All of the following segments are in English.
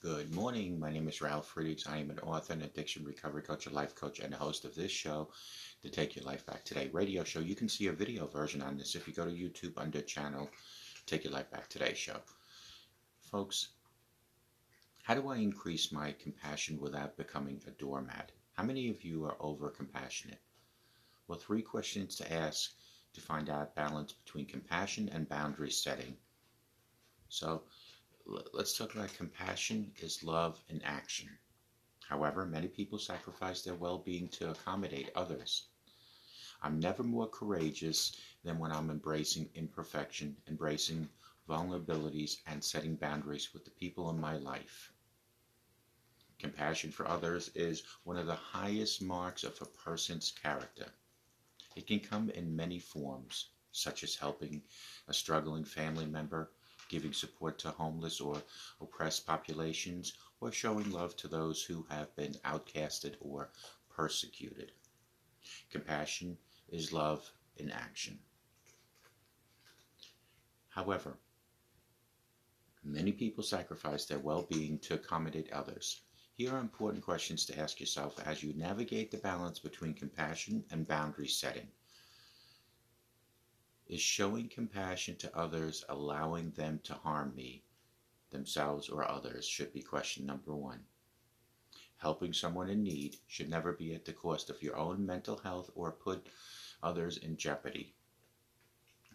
Good morning. My name is Ralf Friedrichs. I am an author and addiction recovery coach, a life coach, and the host of this show, the Take Your Life Back Today radio show. You can see a video version on this if you go to YouTube under channel Take Your Life Back Today show. Folks, how do I increase my compassion without becoming a doormat? How many of you are over compassionate? Well, 3 questions to ask to find out balance between compassion and boundary setting. So let's talk about compassion is love in action. However, many people sacrifice their well-being to accommodate others. I'm never more courageous than when I'm embracing imperfection, embracing vulnerabilities, and setting boundaries with the people in my life. Compassion for others is one of the highest marks of a person's character. It can come in many forms, such as helping a struggling family member, giving support to homeless or oppressed populations, or showing love to those who have been outcasted or persecuted. Compassion is love in action. However, many people sacrifice their well-being to accommodate others. Here are important questions to ask yourself as you navigate the balance between compassion and boundary setting. Is showing compassion to others allowing them to harm me, themselves or others? Should be question number 1. Helping someone in need should never be at the cost of your own mental health or put others in jeopardy.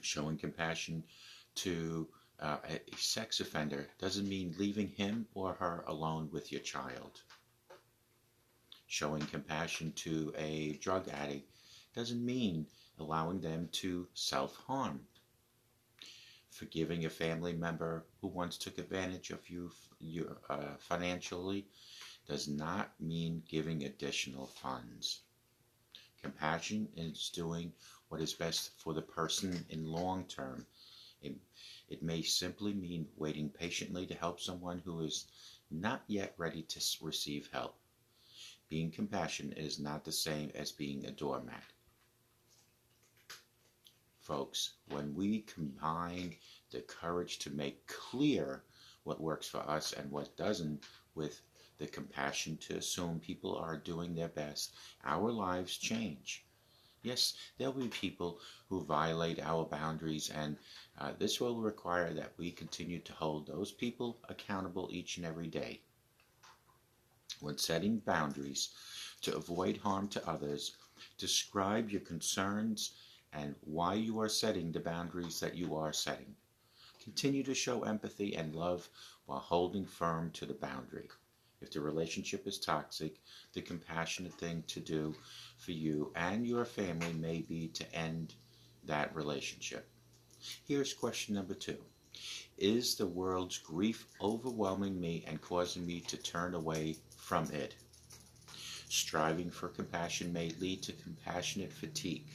Showing compassion to a sex offender doesn't mean leaving him or her alone with your child. Showing compassion to a drug addict doesn't mean allowing them to self-harm. Forgiving a family member who once took advantage of you financially does not mean giving additional funds. Compassion is doing what is best for the person in long term. It may simply mean waiting patiently to help someone who is not yet ready to receive help. Being compassionate is not the same as being a doormat. Folks, when we combine the courage to make clear what works for us and what doesn't with the compassion to assume people are doing their best, our lives change. Yes, there'll be people who violate our boundaries, and this will require that we continue to hold those people accountable each and every day. When setting boundaries to avoid harm to others, describe your concerns and why you are setting the boundaries that you are setting. Continue to show empathy and love while holding firm to the boundary. If the relationship is toxic, the compassionate thing to do for you and your family may be to end that relationship. Here's question number 2. Is the world's grief overwhelming me and causing me to turn away from it? Striving for compassion may lead to compassionate fatigue.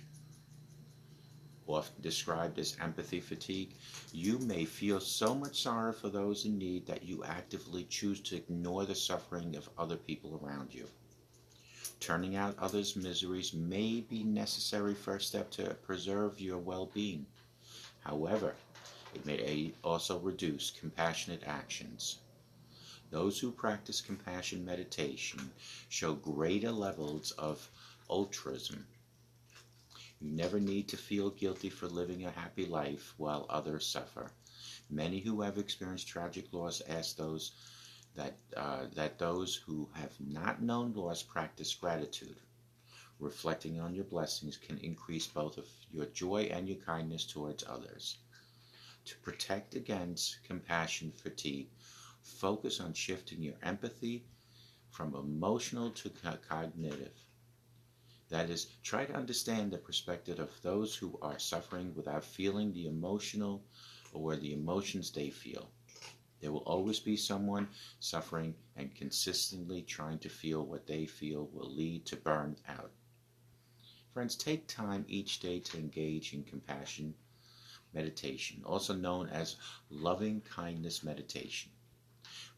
Often described as empathy fatigue, you may feel so much sorrow for those in need that you actively choose to ignore the suffering of other people around you. Turning out others' miseries may be necessary first step to preserve your well-being. However, it may also reduce compassionate actions. Those who practice compassion meditation show greater levels of altruism. You never need to feel guilty for living a happy life while others suffer. Many who have experienced tragic loss ask those that those who have not known loss practice gratitude. Reflecting on your blessings can increase both of your joy and your kindness towards others. To protect against compassion fatigue, focus on shifting your empathy from emotional to cognitive. That is, try to understand the perspective of those who are suffering without feeling the emotional or the emotions they feel. There will always be someone suffering, and consistently trying to feel what they feel will lead to burnout. Friends, take time each day to engage in compassion meditation, also known as loving kindness meditation.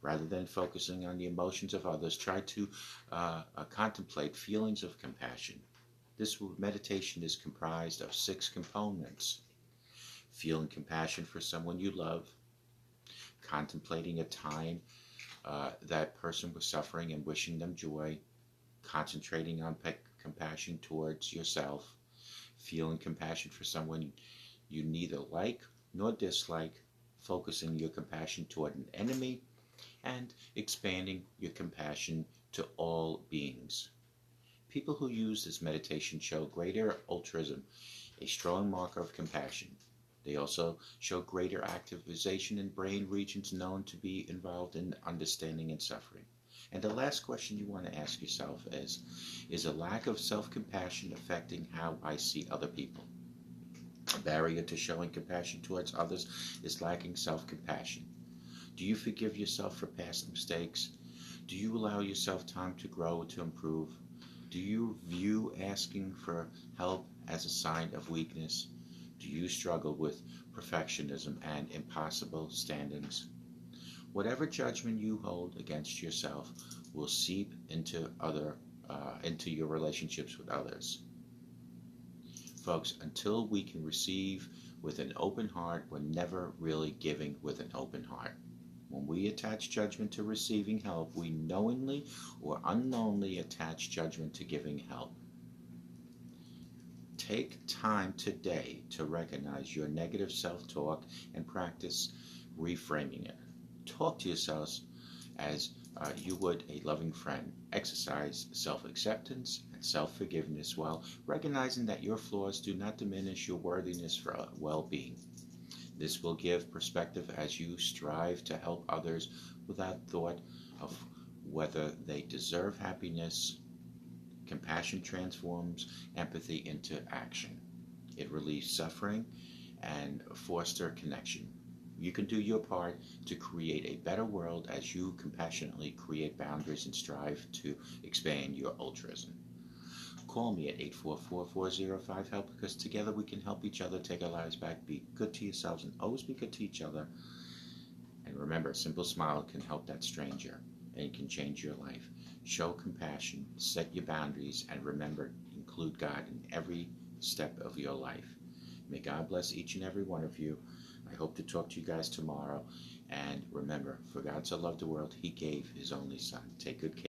Rather than focusing on the emotions of others, try to contemplate feelings of compassion. This meditation is comprised of 6 components: feeling compassion for someone you love, contemplating a time that person was suffering and wishing them joy, concentrating on compassion towards yourself, feeling compassion for someone you neither like nor dislike, focusing your compassion toward an enemy, and expanding your compassion to all beings. People who use this meditation show greater altruism, a strong marker of compassion. They also show greater activization in brain regions known to be involved in understanding and suffering. And the last question you want to ask yourself is a lack of self-compassion affecting how I see other people? A barrier to showing compassion towards others is lacking self-compassion. Do you forgive yourself for past mistakes? Do you allow yourself time to grow, to improve? Do you view asking for help as a sign of weakness? Do you struggle with perfectionism and impossible standards? Whatever judgment you hold against yourself will seep into your relationships with others. Folks, until we can receive with an open heart, we're never really giving with an open heart. When we attach judgment to receiving help, we knowingly or unknowingly attach judgment to giving help. Take time today to recognize your negative self-talk and practice reframing it. Talk to yourselves as you would a loving friend. Exercise self-acceptance and self-forgiveness while recognizing that your flaws do not diminish your worthiness for well-being. This will give perspective as you strive to help others without thought of whether they deserve happiness. Compassion transforms empathy into action. It relieves suffering and fosters connection. You can do your part to create a better world as you compassionately create boundaries and strive to expand your altruism. Call me at 844-405-HELP because together we can help each other take our lives back. Be good to yourselves and always be good to each other. And remember, a simple smile can help that stranger and it can change your life. Show compassion, set your boundaries, and remember, include God in every step of your life. May God bless each and every one of you. I hope to talk to you guys tomorrow. And remember, for God so loved the world, He gave His only Son. Take good care.